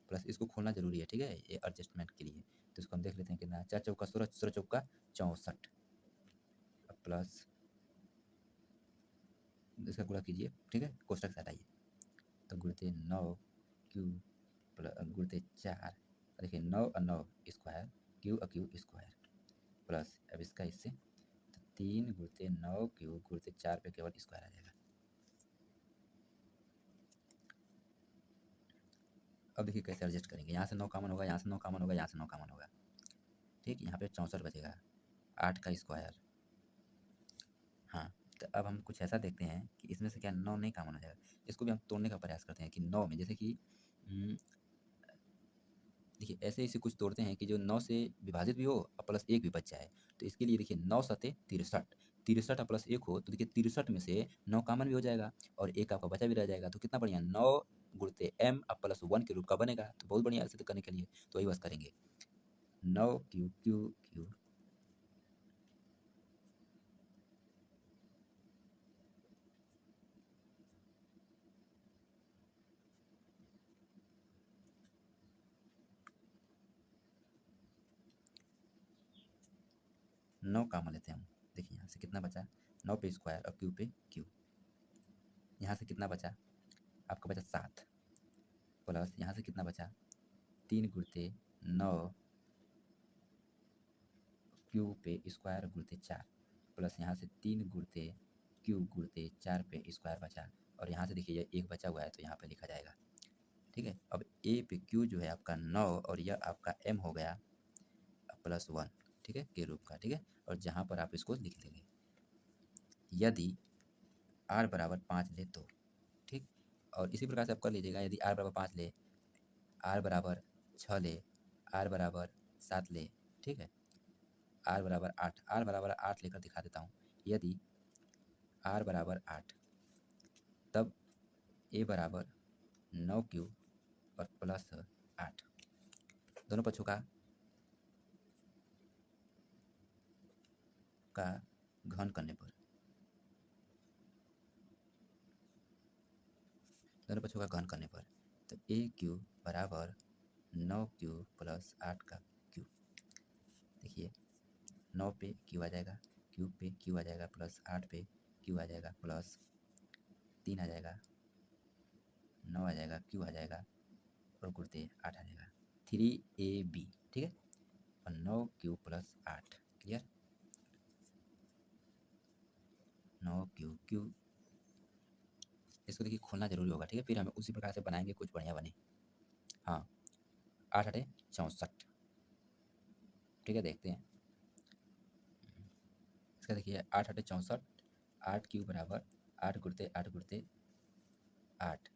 प्लस, इसको खोलना जरूरी है, ठीक है, ये एडजस्टमेंट के लिए। तो इसको हम देख लेते हैं कितना, 4 चौका 16, 16 चौका 64 प्लस इसका गुणा कीजिए, ठीक है, कोष्टक से हटाइए। तो गुणित 9 क्यू गुणित 4, देखिए 9 और 9 स्क्वायर, क्यू और क्यू स्क्वायर, प्लस अब इसका इससे तो 3 गुणित 9 क्यू गुणित 4 पे केवल स्क्वायर आ जाएगा। अब देखिए कैसे एडजस्ट करेंगे, यहाँ से 9 कॉमन होगा, यहाँ से 9 कॉमन होगा, यहाँ से 9 कॉमन होगा, ठीक। यहाँ पे 64 बचेगा, 8 का स्क्वायर। हाँ, तो अब हम कुछ ऐसा देखते हैं कि इसमें से क्या 9 नहीं कॉमन हो जाएगा। इसको भी हम तोड़ने का प्रयास करते हैं कि 9 में जैसे कि देखिए ऐसे ऐसे कुछ तोड़ते हैं कि जो 9 से विभाजित भी हो और प्लस 1 भी बच जाए। तो इसके लिए देखिए 9 सते 63, 63 और प्लस 1 हो तो देखिए 63 में से 9 कॉमन भी हो जाएगा और एक आपका बचा भी रह जाएगा। तो कितना बढ़िया, 9 गुणित m और प्लस 1 के रूप का बनेगा। तो बहुत बढ़िया ऐसे तो करने के लिए तो वही बस करेंगे, 9 क्यू क्यू क्यू 9 कॉमन लेते हैं हम। देखिए यहाँ से कितना बचा, 9 पे स्क्वायर और क्यू पे क्यू, यहाँ से कितना बचा, आपका बचा 7, प्लस यहाँ से कितना बचा, 3 गुणित 9 क्यू पे स्क्वायर गुणित 4, प्लस यहाँ से 3 गुणित क्यू गुणित 4 पे स्क्वायर बचा। और यहाँ से देखिए ये एक बचा हुआ है तो यहाँ पे लिखा जाएगा, ठीक है। अब ए पे क्यू जो है आपका 9 और यह आपका एम हो गया प्लस 1, ठीक है, के रूप का, ठीक है। और जहाँ पर आप इसको लिख लेंगे, यदि आर बराबर 5 ले तो, ठीक। और इसी प्रकार से आप कर लीजिएगा, यदि आर बराबर 5 ले, आर बराबर 6 ले, आर बराबर 7 ले, ठीक है, आर बराबर 8, आर बराबर 8 लेकर दिखा देता हूँ। यदि आर बराबर 8 तब ए बराबर 9 क्यूब और प्लस 8, दोनों पक्षों का घन करने पर, दोनों पक्षों का घन करने पर, तो ए क्यूब बराबर 9 क्यूब प्लस 8 का क्यूब। देखिए 9 पे क्यू आ जाएगा, क्यूब पे क्यू आ जाएगा, प्लस 8 पे क्यू आ जाएगा, प्लस 3 आ जाएगा, 9 आ जाएगा, क्यू आ जाएगा और गुणते 8 आ जाएगा, 3ab, ठीक है। और 9 Q plus 8, clear, 9 Q Q, इसको देखिए खोलना जरूरी होगा, ठीक है, फिर हमें उसी प्रकार से बनाएंगे कुछ बढ़िया बने। हाँ, 8 8 64, ठीक है, देखते हैं इसका। देखिए 8 8 64, 8 क्यू बराबर 8 गुणते 8 गुणते 8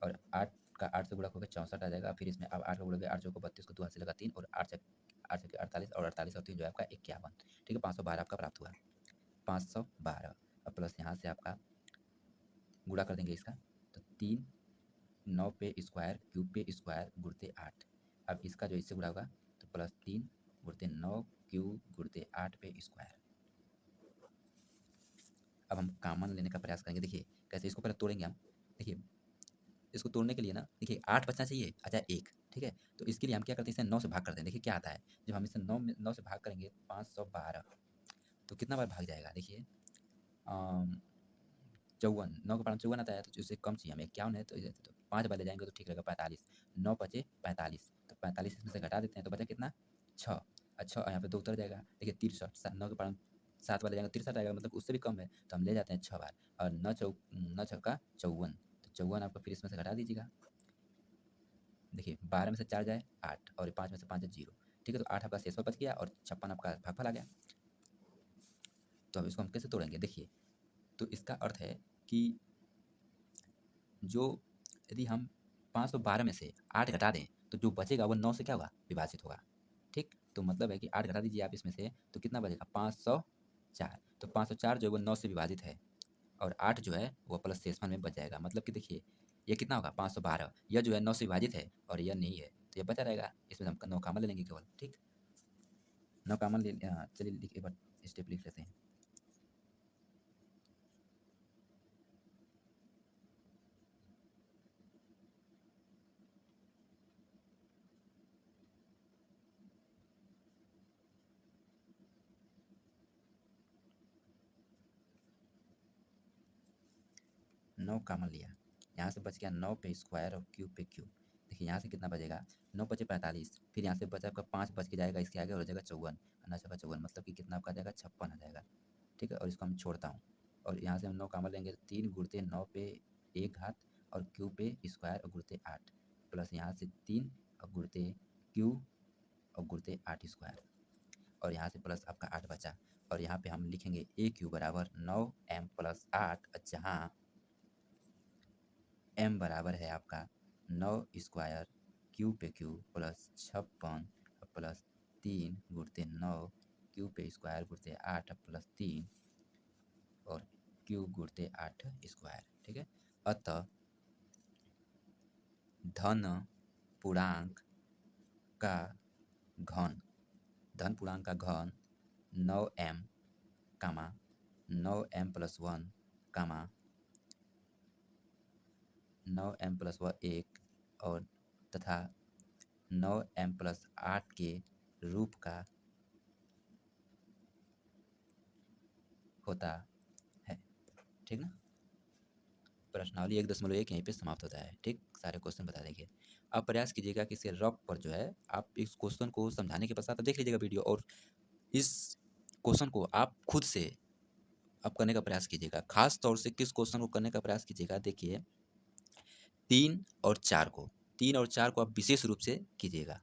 और 8 का 8 से गुणा होकर 64 आ जाएगा। फिर इसमें अब 8 का गुणा 8 चौको 32 को 2 हाथ से लगा 3 और 8 से 48 और 48 और 3 जो है आपका 51, ठीक है, 512 आपका प्राप्त हुआ, 512। और प्लस यहाँ से आपका गुणा कर देंगे इसका, तो 3 9 पे स्क्वायर क्यूब पे स्क्वायर गुणते 8, अब इसका जो इससे गुणा होगा तो प्लस 3 गुणते 9 क्यूब गुणते 8 पे स्क्वायर। अब हम कॉमन लेने का प्रयास करेंगे, देखिए कैसे, इसको पहले तोड़ेंगे हम। देखिए इसको तोड़ने के लिए ना, देखिए 8 बचना चाहिए, अच्छा 1, ठीक है। तो इसके लिए हम क्या करते हैं, इसे 9 से भाग करते हैं। देखिए क्या आता है, जब हम इसे 9 से भाग करेंगे 512, तो कितना बार भाग जाएगा, देखिए 54, 9 का पालन 54 आता है, तो इससे कम चाहिए हमें, 51 है तो 5 बार ले जाएंगे तो ठीक रहेगा, 45, 9 बचे 45, तो 45 इसमें से घटा देते हैं तो बचा कितना, 6, अच्छा यहाँ पे 2 उतर जाएगा। देखिए 63, 9 के पालन 7 बार ले जाएंगे 63 आएगा, मतलब उससे भी कम है तो हम ले जाते हैं 6 बार, और 9 छक्का 54, तो 54 आपका फिर इसमें से घटा दीजिएगा। देखिए 12 में से 4 जाए 8 और 5 में से 5 है 0, ठीक है, तो 8 आपका शेषफल बच गया और 56 आपका भागफल आ गया। तो अब इसको हम कैसे तोड़ेंगे, देखिए तो इसका अर्थ है कि जो यदि हम 512 में से 8 घटा दें तो जो बचेगा वो 9 से क्या होगा, विभाजित होगा, ठीक। तो मतलब है कि 8 घटा दीजिए आप इसमें से तो कितना बचेगा, 504, तो 504 जो है वो 9 से विभाजित है और 8 जो है वो प्लस शेषफल में बच जाएगा। मतलब कि देखिए ये कितना होगा, 512, यह जो है 9 से विभाजित है और यह नहीं है तो ये बचा रहेगा, इसमें हम 9 कॉमन ले लेंगे केवल, ठीक। 9 कॉमन ले, चलिए एक बार स्टेप लिख लेते हैं। 9 कॉमन लिया, यहाँ से बच गया 9 पे स्क्वायर और क्यूब पे क्यूब। देखिए यहाँ से कितना बचेगा, 9 बचे 45, फिर यहाँ से बचा आपका 5 बच के जाएगा इसके आगे और हो जाएगा 54, 9 54 मतलब कि कितना आपका आ जाएगा 56 आ जाएगा। ठीक है, और इसको हम छोड़ता हूँ और यहाँ से हम 9 कॉमन लेंगे, 3 गुणते 9 पे 1 घात और क्यूब पे स्क्वायर और गुणते 8 प्लस यहाँ से 3 और गुणते क्यूब और गुणते 8 स्क्वायर और यहाँ से प्लस आपका 8 बचा और यहाँ पे हम लिखेंगे ए क्यू बराबर 9m प्लस 8, जहाँ m बराबर है आपका 9 स्क्वायर क्यूब पे क्यूब प्लस 56 प्लस 3 गुणते 9 क्यूब पे स्क्वायर गुणते 8 प्लस 3 और क्यूब गुणते 8 स्क्वायर। ठीक है, अतः धन पूर्णांक का घन, धन पूर्णांक का घन 9m कामा 9m प्लस 1 कामा 9m प्लस 1 और तथा 9m प्लस 8 के रूप का होता है। ठीक ना, प्रश्नावली 1.1 यहीं पे समाप्त होता है। ठीक, सारे क्वेश्चन बता देंगे। आप प्रयास कीजिएगा कि इसे रफ पर जो है आप इस क्वेश्चन को समझाने के पश्चात देख लीजिएगा वीडियो और इस क्वेश्चन को आप खुद से आप करने का प्रयास कीजिएगा। खास तौर से किस क्वेश्चन को करने का प्रयास कीजिएगा, देखिए 3 और 4 को, 3 और 4 को आप विशेष रूप से कीजिएगा।